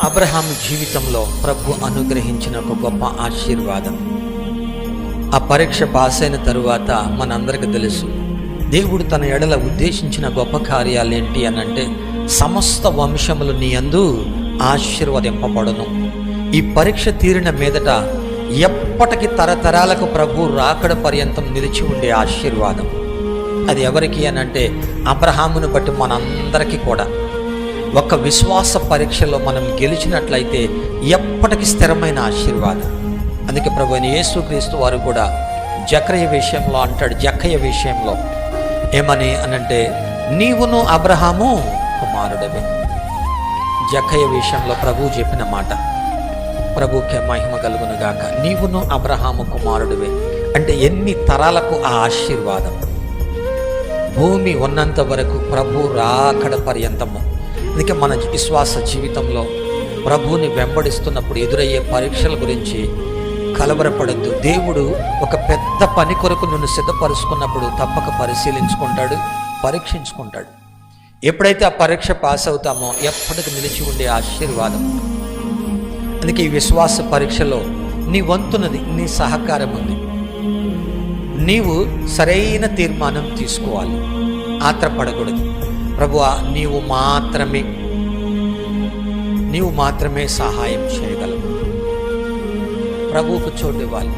అబ్రహాము జీవితంలో ప్రభు అనుగ్రహించిన ఒక గొప్ప ఆశీర్వాదం. ఆ పరీక్ష పాస్ అయిన తరువాత మనందరికీ తెలుసు, దేవుడు తన ఎడల ఉద్దేశించిన గొప్ప కార్యాలు ఏంటి అనంటే, సమస్త వంశములు నీ యందు ఆశీర్వదింపబడును. ఈ పరీక్ష తీరిన మీదట ఎప్పటికీ తరతరాలకు ప్రభు రాకడ పర్యంతం నిలిచి ఉండే ఆశీర్వాదం. అది ఎవరికి అనంటే, అబ్రహామును బట్టి మనందరికీ కూడా. ఒక విశ్వాస పరీక్షలో మనం గెలిచినట్లయితే ఎప్పటికీ స్థిరమైన ఆశీర్వాదం. అందుకే ప్రభు అయిన యేసుక్రీస్తు వారు కూడా జక్కయ్య విషయంలో అంటాడు, జక్కయ్య విషయంలో ఏమని అనంటే, నీవును అబ్రహాము కుమారుడవే. జక్కయ్య విషయంలో ప్రభు చెప్పిన మాట, ప్రభుకే మహిమ కలుగును గాక, నీవును అబ్రహాము కుమారుడివే అంటే ఎన్ని తరాలకు ఆ ఆశీర్వాదం. భూమి ఉన్నంత వరకు ప్రభు రాకడ పర్యంతము. అందుకే మన విశ్వాస జీవితంలో ప్రభువుని వెంబడిస్తున్నప్పుడు ఎదురయ్యే పరీక్షల గురించి కలవరపడద్దు. దేవుడు ఒక పెద్ద పని కొరకు నిన్ను సిద్ధపరుచుకున్నప్పుడు తప్పక పరిశీలించుకుంటాడు, పరీక్షించుకుంటాడు. ఎప్పుడైతే ఆ పరీక్ష పాస్ అవుతామో ఎప్పటికి నిలిచి ఉండే ఆశీర్వాదం. అందుకే ఈ విశ్వాస పరీక్షలో నీ వంతున్నది, నీ సహకారం ఉంది. నీవు సరైన తీర్మానం తీసుకోవాలి, ఆత్రపడకూడదు. ప్రభువా, నీవు మాత్రమే సహాయం చేయగలవు. ప్రభువుకు చోటు ఇవ్వాలి.